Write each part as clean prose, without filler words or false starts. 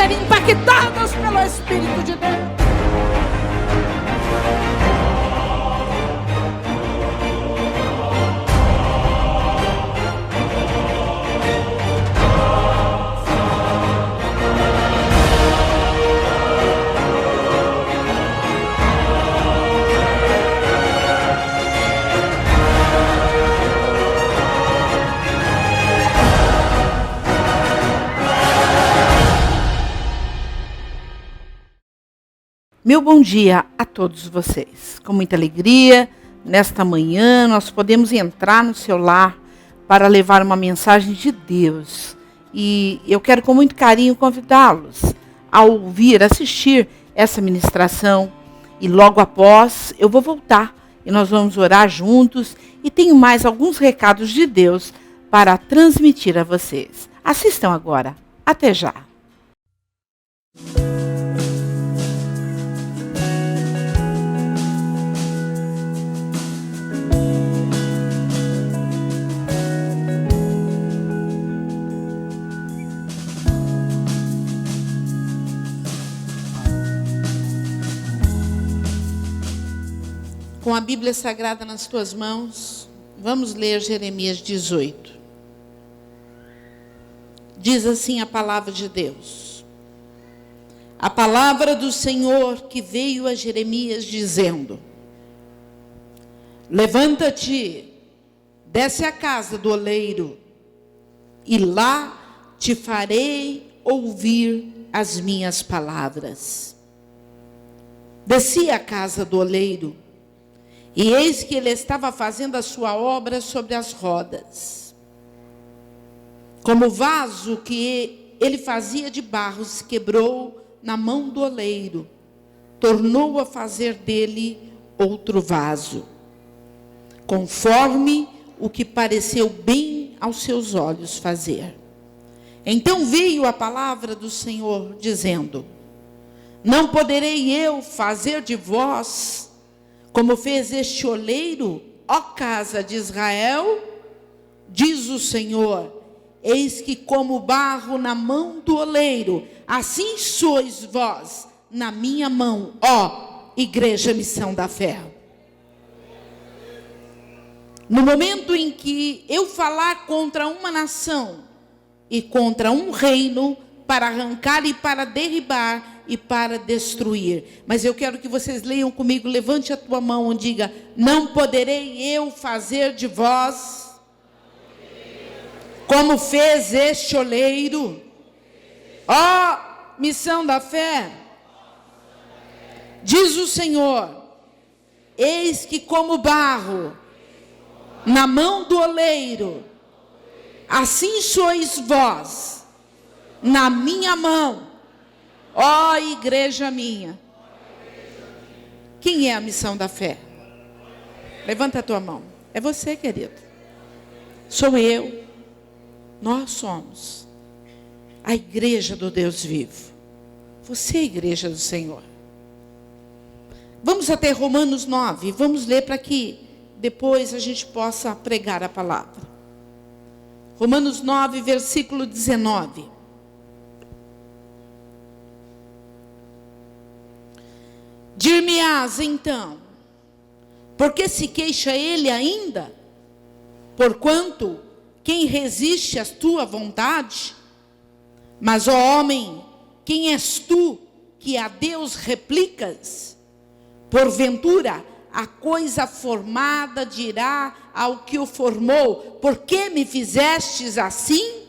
serem impactadas pelo Espírito de Deus. Meu bom dia a todos vocês. Com muita alegria, nesta manhã, nós podemos entrar no seu lar para levar uma mensagem de Deus. E eu quero com muito carinho convidá-los a ouvir, assistir essa ministração. E logo após, eu vou voltar e nós vamos orar juntos. E tenho mais alguns recados de Deus para transmitir a vocês. Assistam agora. Até já. Com a Bíblia Sagrada nas tuas mãos, vamos ler Jeremias 18. Diz assim a palavra de Deus. A palavra do Senhor que veio a Jeremias dizendo: levanta-te, desce à casa do oleiro, e lá te farei ouvir as minhas palavras. Desci à casa do oleiro, e eis que ele estava fazendo a sua obra sobre as rodas. Como o vaso que ele fazia de barro se quebrou na mão do oleiro, tornou a fazer dele outro vaso, conforme o que pareceu bem aos seus olhos fazer. Então veio a palavra do Senhor, dizendo: não poderei eu fazer de vós como fez este oleiro, ó casa de Israel? Diz o Senhor: eis que como barro na mão do oleiro, assim sois vós na minha mão, ó Igreja Missão da Fé. No momento em que eu falar contra uma nação e contra um reino, para arrancar e para derribar e para destruir. Mas eu quero que vocês leiam comigo, levante a tua mão e diga: não poderei eu fazer de vós como fez este oleiro, ó Missão da Fé. Diz o Senhor: eis que como barro na mão do oleiro, assim sois vós na minha mão, ó igreja minha. Quem é a missão da fé? Levanta a tua mão. É você, querido. Sou eu. Nós somos a igreja do Deus vivo. Você é a igreja do Senhor. Vamos até Romanos 9. Vamos ler para que depois a gente possa pregar a palavra. Romanos 9, versículo 19. Dir-me-ás então, por que se queixa ele ainda? Porquanto, quem resiste à tua vontade? Mas, ó homem, quem és tu que a Deus replicas? Porventura, a coisa formada dirá ao que o formou: por que me fizestes assim?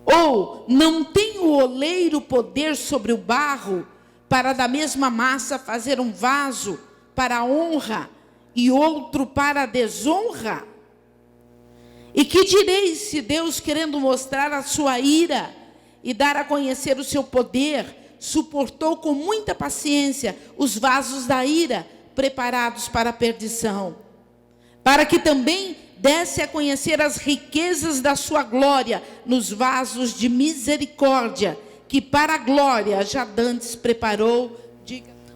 Ou, não tem o oleiro poder sobre o barro, para da mesma massa fazer um vaso para a honra e outro para a desonra? E que direis se Deus, querendo mostrar a sua ira e dar a conhecer o seu poder, suportou com muita paciência os vasos da ira preparados para a perdição, para que também desse a conhecer as riquezas da sua glória nos vasos de misericórdia, que para a glória já dantes preparou.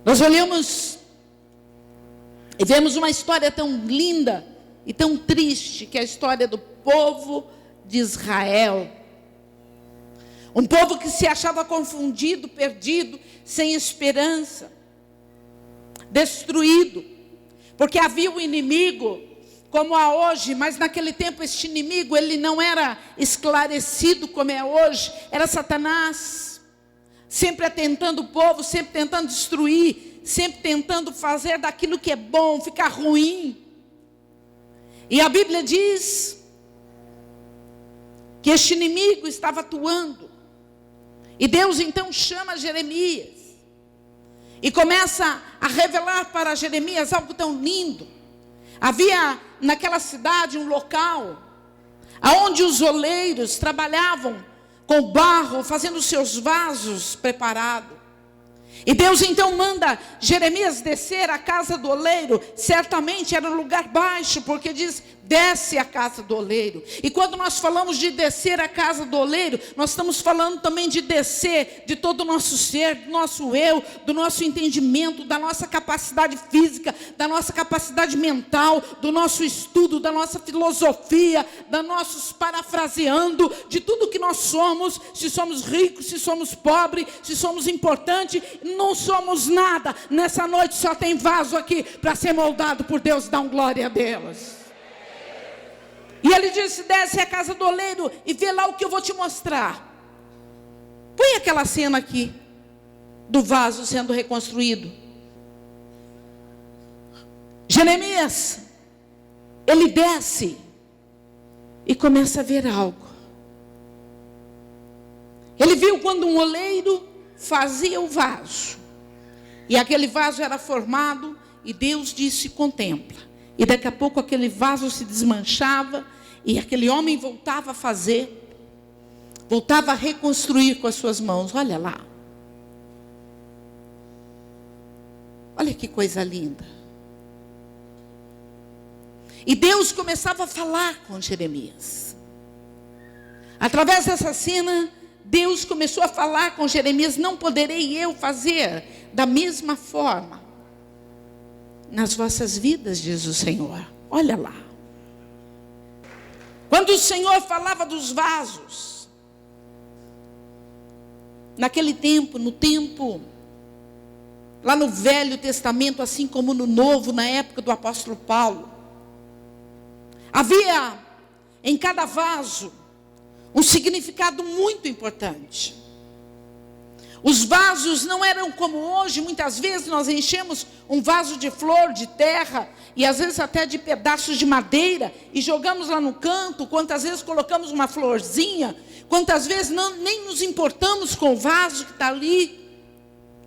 Nós olhamos e vemos uma história tão linda e tão triste, que é a história do povo de Israel. Um povo que se achava confundido, perdido, sem esperança, destruído. Porque havia um inimigo, como há hoje, mas naquele tempo este inimigo, ele não era esclarecido como é hoje, era Satanás. Sempre atentando o povo, sempre tentando destruir, sempre tentando fazer daquilo que é bom, ficar ruim. E a Bíblia diz que este inimigo estava atuando. E Deus então chama Jeremias e começa a revelar para Jeremias algo tão lindo. Havia naquela cidade um local onde os oleiros trabalhavam com barro, fazendo seus vasos preparados. E Deus então manda Jeremias descer à casa do oleiro. Certamente era um lugar baixo, porque diz, desce à casa do oleiro. E quando nós falamos de descer à casa do oleiro, nós estamos falando também de descer de todo o nosso ser, do nosso eu, do nosso entendimento, da nossa capacidade física, da nossa capacidade mental, do nosso estudo, da nossa filosofia, da nossos parafraseando, de tudo que nós somos, se somos ricos, se somos pobres, se somos importantes, não somos nada. Nessa noite só tem vaso aqui para ser moldado por Deus. Dá um glória a Deus. E ele disse, desce à casa do oleiro e vê lá o que eu vou te mostrar. Põe aquela cena aqui, do vaso sendo reconstruído. Jeremias, ele desce e começa a ver algo. Ele viu quando um oleiro fazia o vaso. E aquele vaso era formado e Deus disse, contempla. E daqui a pouco aquele vaso se desmanchava e aquele homem voltava a fazer, voltava a reconstruir com as suas mãos. Olha lá. Olha que coisa linda. E Deus começava a falar com Jeremias. Através dessa cena, Deus começou a falar com Jeremias, não poderei eu fazer da mesma forma nas vossas vidas, diz o Senhor. Olha lá. Quando o Senhor falava dos vasos, naquele tempo, lá no Velho Testamento, assim como no Novo, na época do apóstolo Paulo, havia em cada vaso um significado muito importante. Os vasos não eram como hoje. Muitas vezes nós enchemos um vaso de flor, de terra, e às vezes até de pedaços de madeira, e jogamos lá no canto. Quantas vezes colocamos uma florzinha, quantas vezes nem nos importamos com o vaso que está ali.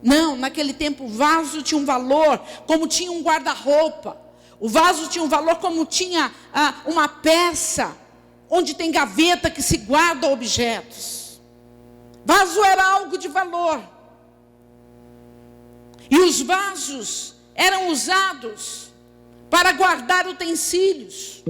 Não, naquele tempo o vaso tinha um valor, como tinha um guarda-roupa. O vaso tinha um valor como tinha uma peça, onde tem gaveta que se guarda objetos. Vaso era algo de valor. E os vasos eram usados para guardar utensílios.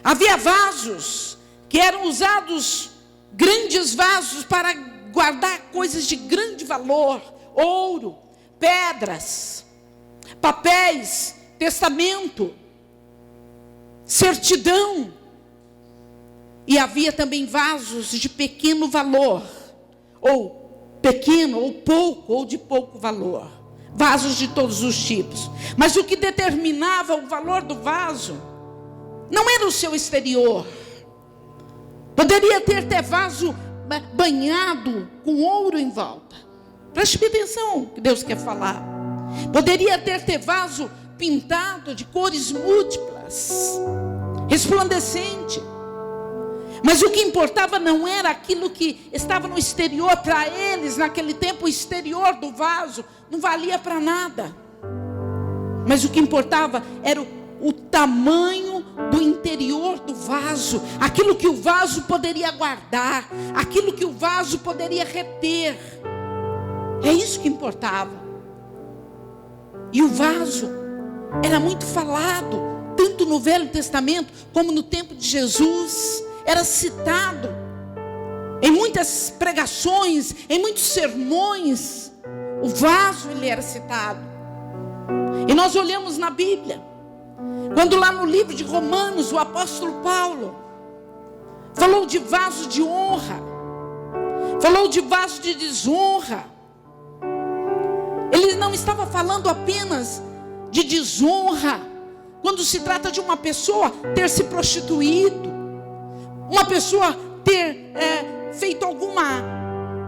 Havia vasos que eram usados, grandes vasos, para guardar coisas de grande valor. Ouro, pedras, papéis, testamento, certidão. E havia também vasos de pequeno valor, ou pequeno, ou pouco, ou de pouco valor. Vasos de todos os tipos. Mas o que determinava o valor do vaso não era o seu exterior. Poderia ter até vaso banhado com ouro em volta. Preste atenção que Deus quer falar. Poderia ter vaso pintado de cores múltiplas, resplandecente. Mas o que importava não era aquilo que estava no exterior. Para eles, naquele tempo, o exterior do vaso não valia para nada. Mas o que importava era o tamanho do interior do vaso. Aquilo que o vaso poderia guardar, aquilo que o vaso poderia reter. É isso que importava. E o vaso era muito falado, tanto no Velho Testamento como no tempo de Jesus. Era citado em muitas pregações, em muitos sermões. O vaso, ele era citado. E nós olhamos na Bíblia, quando lá no livro de Romanos, o apóstolo Paulo falou de vaso de honra. Falou de vaso de desonra. Ele não estava falando apenas de desonra quando se trata de uma pessoa ter se prostituído, uma pessoa ter feito alguma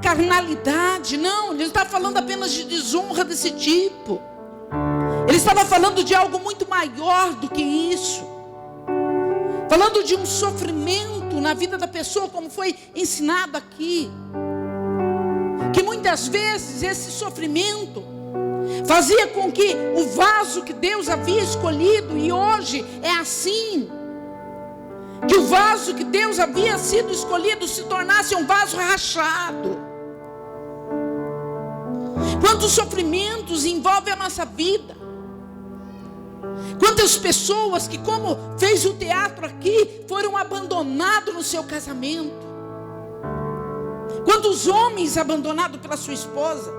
carnalidade. Não, ele estava falando apenas de desonra desse tipo. Ele estava falando de algo muito maior do que isso. Falando de um sofrimento na vida da pessoa, como foi ensinado aqui. Que muitas vezes esse sofrimento fazia com que o vaso que Deus havia escolhido, e hoje é assim, que o vaso que Deus havia sido escolhido se tornasse um vaso rachado. Quantos sofrimentos envolvem a nossa vida. Quantas pessoas que, como fez o teatro aqui, foram abandonados no seu casamento. Quantos homens abandonados pela sua esposa.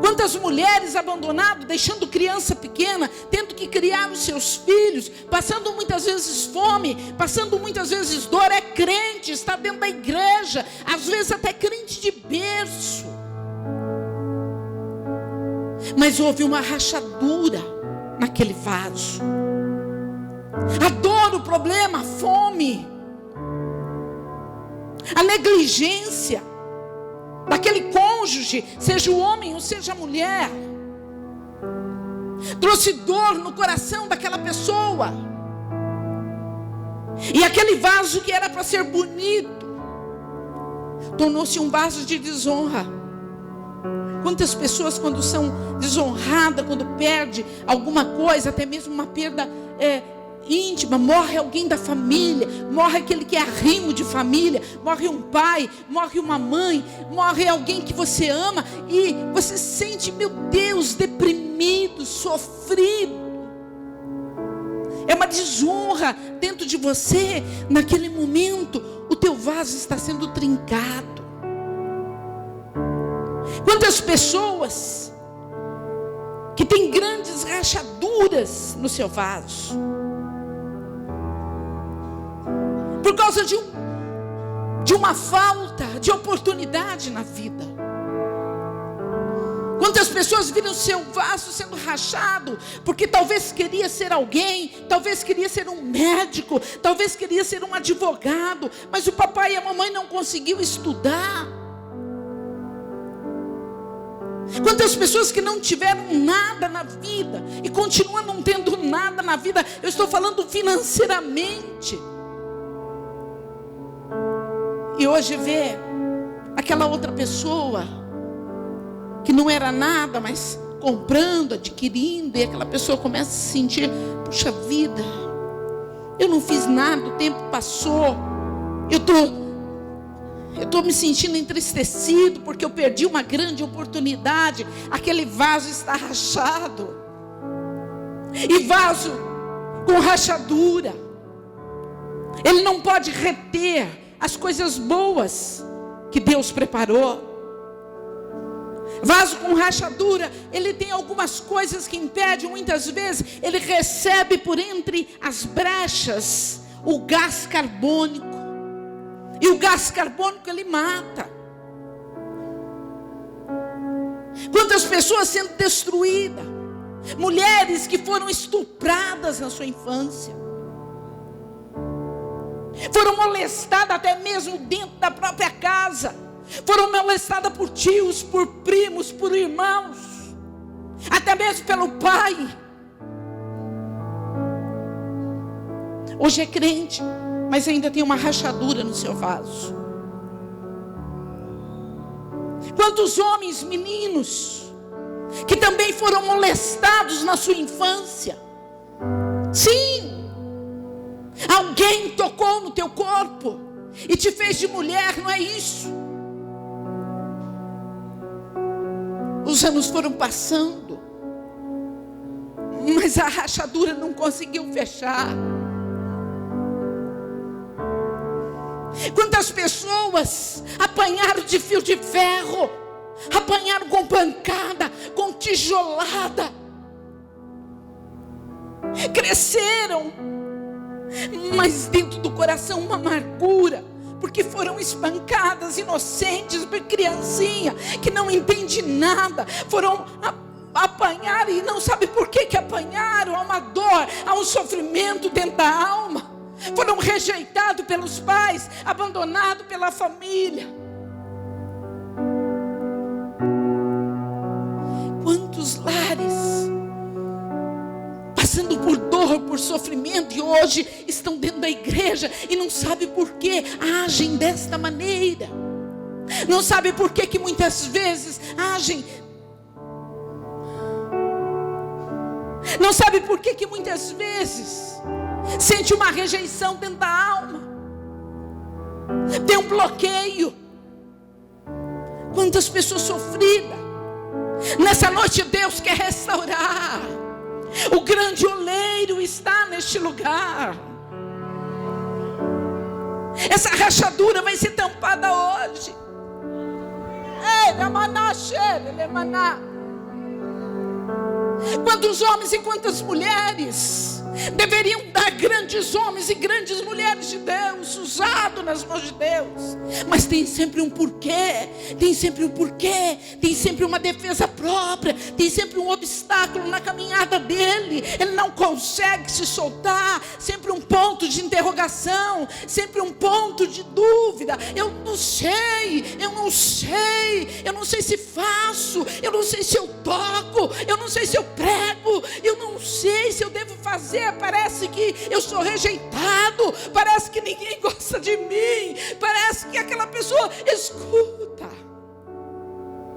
Quantas mulheres abandonadas, deixando criança pequena, tendo que criar os seus filhos, passando muitas vezes fome, passando muitas vezes dor. É crente, está dentro da igreja, às vezes até crente de berço. Mas houve uma rachadura naquele vaso. A dor, o problema, a fome, a negligência daquele cônjuge, seja o homem ou seja a mulher, trouxe dor no coração daquela pessoa. E aquele vaso que era para ser bonito tornou-se um vaso de desonra. Quantas pessoas, quando são desonradas, quando perde alguma coisa, até mesmo uma perda íntima, morre alguém da família, morre aquele que é arrimo de família, morre um pai, morre uma mãe, morre alguém que você ama, e você se sente, meu Deus, deprimido, sofrido. É uma desonra dentro de você. Naquele momento o teu vaso está sendo trincado. Quantas pessoas que têm grandes rachaduras no seu vaso, por causa de uma falta de oportunidade na vida. Quantas pessoas viram seu vaso sendo rachado, porque talvez queria ser alguém, talvez queria ser um médico, talvez queria ser um advogado, mas o papai e a mamãe não conseguiu estudar. Quantas pessoas que não tiveram nada na vida e continuam não tendo nada na vida. Eu estou falando financeiramente. E hoje vê aquela outra pessoa que não era nada, mas comprando, adquirindo, e aquela pessoa começa a se sentir, puxa vida, eu não fiz nada, o tempo passou, eu estou me sentindo entristecido porque eu perdi uma grande oportunidade. Aquele vaso está rachado. E vaso com rachadura, ele não pode reter as coisas boas que Deus preparou. Vaso com rachadura, ele tem algumas coisas que impedem. Muitas vezes ele recebe por entre as brechas o gás carbônico. E o gás carbônico ele mata. Quantas pessoas sendo destruídas, mulheres que foram estupradas na sua infância, foram molestadas até mesmo dentro da própria casa, foram molestadas por tios, por primos, por irmãos, até mesmo pelo pai. Hoje é crente, mas ainda tem uma rachadura no seu vaso. Quantos homens, meninos, que também foram molestados na sua infância. Sim, alguém tocou no teu corpo e te fez de mulher, não é isso? Os anos foram passando, mas a rachadura não conseguiu fechar. Quantas pessoas apanharam de fio de ferro, apanharam com pancada, com tijolada, cresceram, mas dentro do coração uma amargura, porque foram espancadas, inocentes, criancinha, que não entende nada, foram apanhar e não sabe por que apanharam, há uma dor, há um sofrimento dentro da alma, foram rejeitados pelos pais, abandonados pela família. Quantos lares passando por dor, por sofrimento, e hoje estão dentro da igreja e não sabe por que agem desta maneira, não sabe por que muitas vezes agem, não sabe por que muitas vezes sente uma rejeição dentro da alma, tem um bloqueio. Quantas pessoas sofridas. Nessa noite Deus quer restaurar. O grande oleiro está neste lugar. Essa rachadura vai ser tampada hoje. Quantos homens e quantas mulheres deveriam dar grandes homens e grandes mulheres de Deus, usados nas mãos de Deus, mas tem sempre um porquê, tem sempre um porquê, tem sempre uma defesa própria, tem sempre um obstáculo na caminhada dele, ele não consegue se soltar, sempre um ponto de interrogação, sempre um ponto de dúvida. Eu não sei, eu não sei, eu não sei se faço, eu não sei se eu toco, eu não sei se eu prego, eu não sei se eu devo fazer. Parece que eu sou rejeitado, parece que ninguém gosta de mim, parece que aquela pessoa escuta.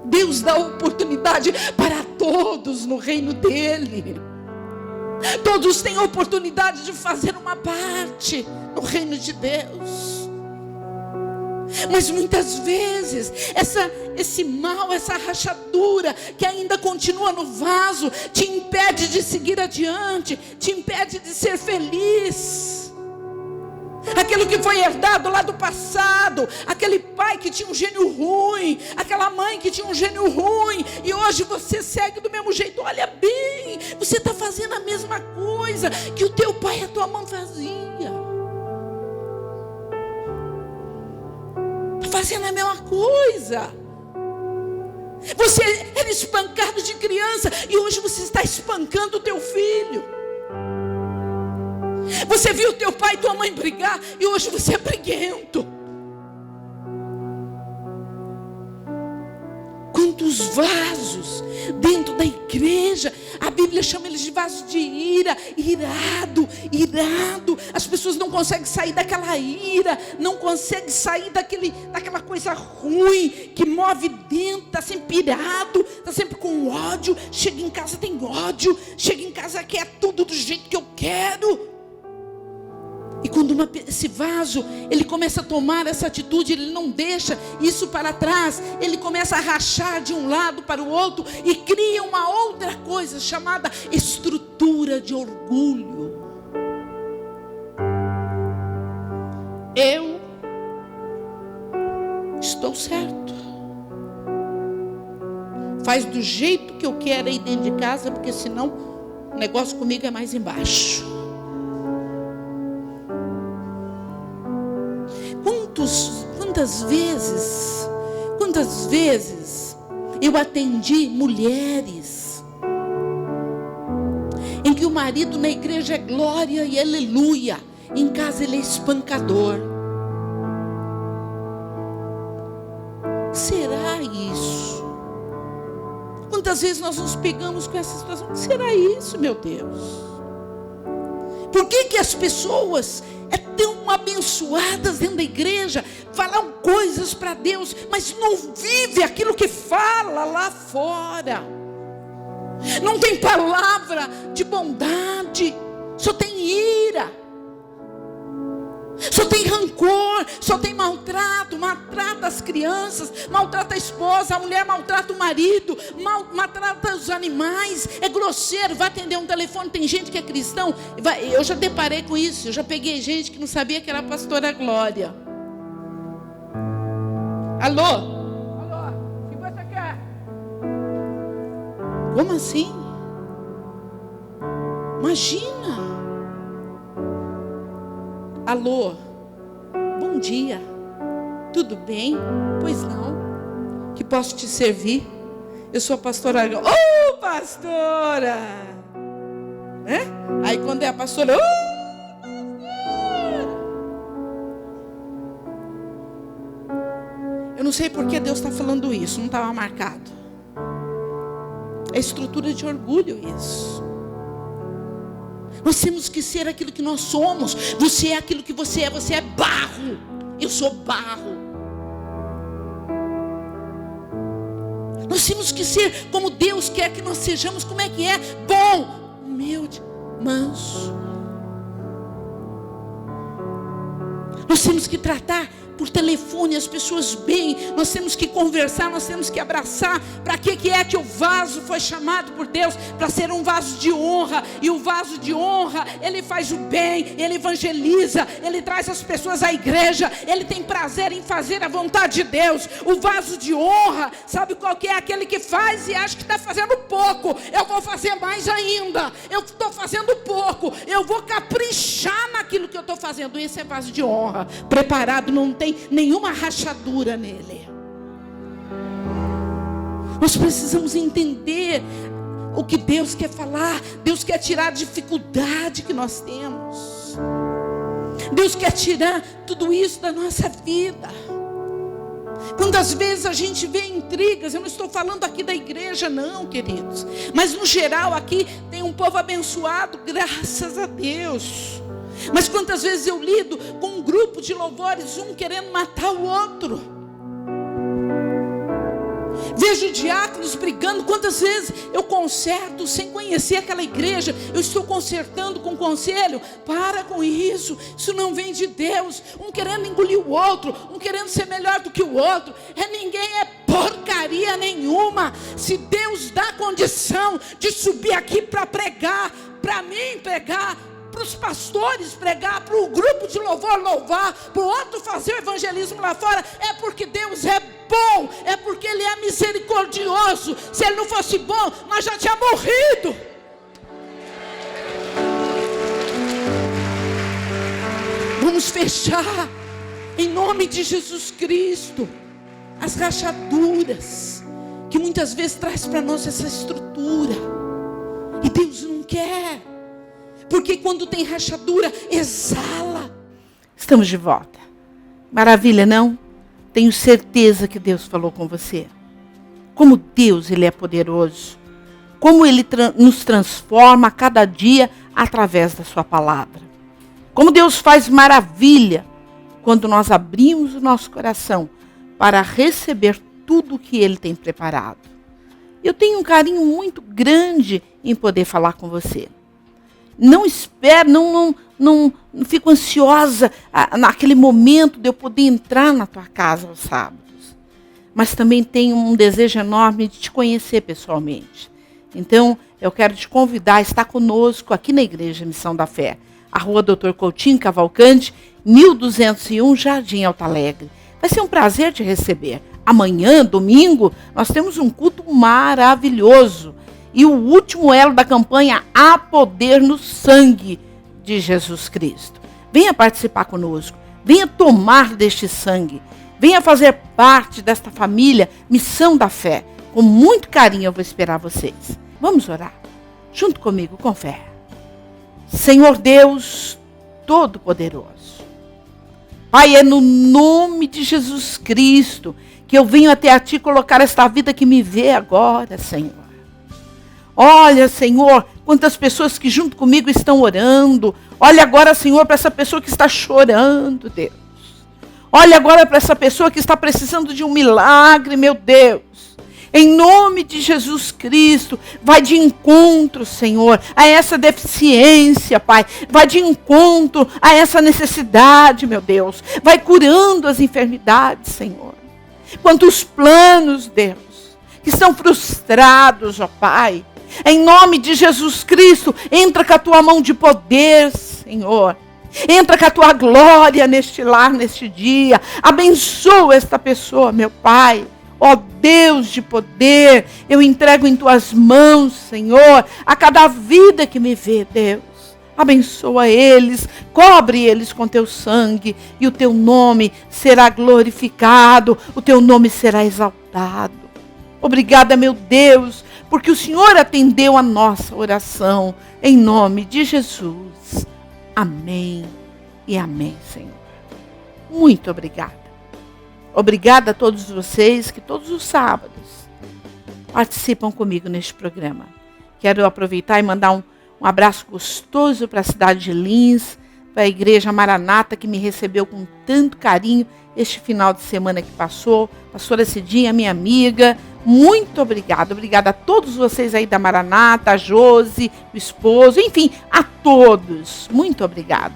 Deus dá oportunidade para todos no reino dele. Todos têm oportunidade de fazer uma parte no reino de Deus. Mas muitas vezes esse mal, essa rachadura que ainda continua no vaso, te impede de seguir adiante, te impede de ser feliz. Aquilo que foi herdado lá do passado, aquele pai que tinha um gênio ruim, aquela mãe que tinha um gênio ruim, e hoje você segue do mesmo jeito. Olha bem, você está fazendo a mesma coisa que o teu pai e a tua mãe faziam. Fazendo a mesma coisa. Você era espancado de criança e hoje você está espancando o teu filho. Você viu teu pai e tua mãe brigar e hoje você é briguento. Quantos vasos dentro da igreja, a Bíblia chama eles de vasos de ira, irado. As pessoas não conseguem sair daquela ira, não conseguem sair daquela coisa ruim que move dentro, está sempre irado, está sempre com ódio. Chega em casa tem ódio, chega em casa quer tudo do jeito que eu quero. E quando esse vaso, ele começa a tomar essa atitude, ele não deixa isso para trás, ele começa a rachar de um lado para o outro e cria uma outra coisa chamada estrutura de orgulho. Eu estou certo. Faz do jeito que eu quero aí dentro de casa, porque senão o negócio comigo é mais embaixo. Quantas vezes eu atendi mulheres em que o marido na igreja é glória e aleluia, em casa ele é espancador. Será isso? Quantas vezes nós nos pegamos com essa situação? Será isso, meu Deus? Por que as pessoas tão abençoadas dentro da igreja, falam coisas para Deus, mas não vive aquilo que fala lá fora? Não tem palavra de bondade, só tem ira, só tem rancor, só tem maltrato, maltrata as crianças, maltrata a esposa, a mulher maltrata o marido, maltrata os animais, é grosseiro, vai atender um telefone, tem gente que é cristão, eu já deparei com isso, eu já peguei gente que não sabia que era a pastora Glória. Alô? Alô, o que você quer? Como assim? Imagina. Alô, bom dia. Tudo bem? Pois não. Que posso te servir? Eu sou a pastora. Ô, pastora! É? Aí quando é a pastora, pastora! Eu não sei por que Deus está falando isso, não estava marcado. É estrutura de orgulho isso. Nós temos que ser aquilo que nós somos. Você é aquilo que você é barro. Eu sou barro. Nós temos que ser como Deus quer que nós sejamos. Como é que é? Bom, humilde, manso. Nós temos que tratar por telefone as pessoas bem. Nós temos que conversar, nós temos que abraçar. Para que é que o vaso foi chamado por Deus? Para ser um vaso de honra. E o vaso de honra, ele faz o bem, ele evangeliza, ele traz as pessoas à igreja, ele tem prazer em fazer a vontade de Deus. O vaso de honra, sabe qual que é? Aquele que faz e acha que está fazendo pouco. Eu vou fazer mais ainda. Eu estou fazendo pouco. Eu vou caprichar naquilo que eu estou fazendo. Esse é vaso de honra. Preparado, não tem nenhuma rachadura nele. Nós precisamos entender o que Deus quer falar. Deus quer tirar a dificuldade que nós temos. Deus quer tirar tudo isso da nossa vida. Quantas vezes a gente vê intrigas? Eu não estou falando aqui da igreja não, queridos, mas no geral aqui tem um povo abençoado, graças a Deus. Mas quantas vezes eu lido com um grupo de louvores, um querendo matar o outro. Vejo diáconos brigando. Quantas vezes eu conserto sem conhecer aquela igreja? Eu estou consertando com conselho. Para com isso, isso não vem de Deus. Um querendo engolir o outro, um querendo ser melhor do que o outro. Ninguém é porcaria nenhuma. Se Deus dá condição de subir aqui para pregar, para mim pregar, para os pastores pregar, para o grupo de louvor louvar, para o outro fazer o evangelismo lá fora, é porque Deus é bom, é porque Ele é misericordioso. Se Ele não fosse bom, nós já tínhamos morrido. Vamos fechar, em nome de Jesus Cristo, as rachaduras, que muitas vezes traz para nós essa estrutura, e Deus não quer. Porque quando tem rachadura, exala. Estamos de volta. Maravilha, não? Tenho certeza que Deus falou com você. Como Deus, Ele é poderoso. Como Ele nos transforma a cada dia através da sua palavra. Como Deus faz maravilha quando nós abrimos o nosso coração para receber tudo o que Ele tem preparado. Eu tenho um carinho muito grande em poder falar com você. Não espero, não fico ansiosa naquele momento de eu poder entrar na tua casa aos sábados. Mas também tenho um desejo enorme de te conhecer pessoalmente. Então, eu quero te convidar a estar conosco aqui na Igreja Missão da Fé. A Rua Dr. Coutinho Cavalcante, 1201, Jardim Alto Alegre. Vai ser um prazer te receber. Amanhã, domingo, nós temos um culto maravilhoso. E o último elo da campanha, Há Poder no Sangue de Jesus Cristo. Venha participar conosco. Venha tomar deste sangue. Venha fazer parte desta família Missão da Fé. Com muito carinho eu vou esperar vocês. Vamos orar. Junto comigo, com fé. Senhor Deus Todo-Poderoso. Pai, é no nome de Jesus Cristo que eu venho até a Ti colocar esta vida que me vê agora, Senhor. Olha, Senhor, quantas pessoas que junto comigo estão orando. Olha agora, Senhor, para essa pessoa que está chorando, Deus. Olha agora para essa pessoa que está precisando de um milagre, meu Deus. Em nome de Jesus Cristo, vai de encontro, Senhor, a essa deficiência, Pai. Vai de encontro a essa necessidade, meu Deus. Vai curando as enfermidades, Senhor. Quantos planos, Deus, que estão frustrados, ó Pai. Em nome de Jesus Cristo, entra com a tua mão de poder, Senhor. Entra com a tua glória neste lar, neste dia. Abençoa esta pessoa, meu Pai. Ó Deus de poder, eu entrego em tuas mãos, Senhor, a cada vida que me vê, Deus. Abençoa eles, cobre eles com teu sangue, e o teu nome será glorificado, o teu nome será exaltado. Obrigada, meu Deus, porque o Senhor atendeu a nossa oração, em nome de Jesus. Amém e amém, Senhor. Muito obrigada. Obrigada a todos vocês que todos os sábados participam comigo neste programa. Quero aproveitar e mandar um abraço gostoso para a cidade de Lins, para a Igreja Maranata, que me recebeu com tanto carinho este final de semana que passou. Pastora Cidinha, minha amiga, muito obrigada. Obrigada a todos vocês aí da Maranata, a Josi, o esposo, enfim, a todos. Muito obrigada.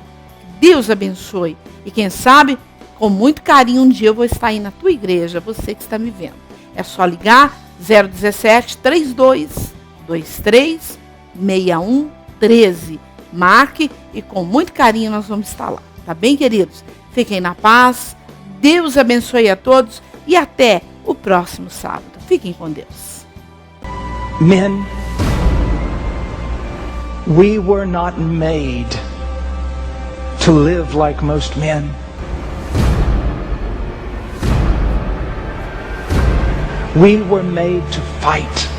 Deus abençoe. E quem sabe, com muito carinho, um dia eu vou estar aí na tua igreja, você que está me vendo. É só ligar 017 32 23 61 13. Marque e com muito carinho nós vamos estar lá. Tá bem, queridos? Fiquem na paz. Deus abençoe a todos e até o próximo sábado. Fiquem com Deus. Men, we were not made to live like most men. We were made to fight.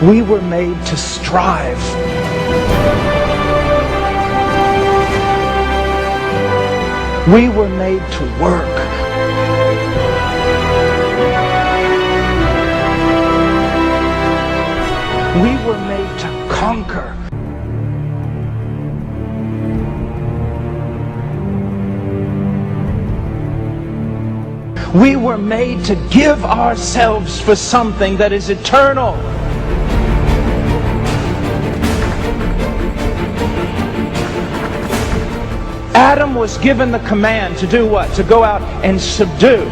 We were made to strive. We were made to work. We were made to conquer. We were made to give ourselves for something that is eternal. Adam was given the command to do what? To go out and subdue.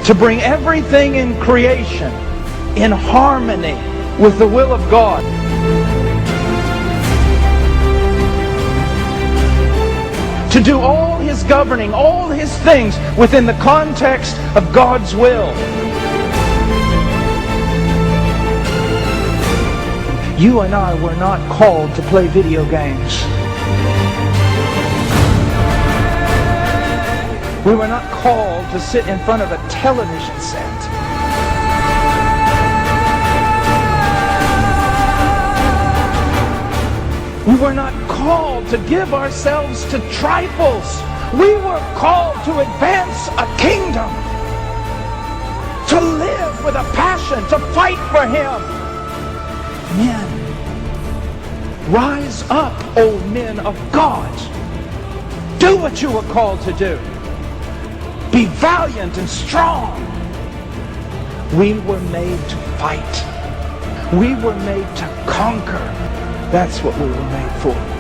To bring everything in creation in harmony with the will of God. To do all His governing, all His things within the context of God's will. You and I were not called to play video games. We were not called to sit in front of a television set. We were not called to give ourselves to trifles. We were called to advance a kingdom. To live with a passion, to fight for Him. Men, rise up, O men of God. Do what you were called to do. Be valiant and strong. We were made to fight. We were made to conquer. That's what we were made for.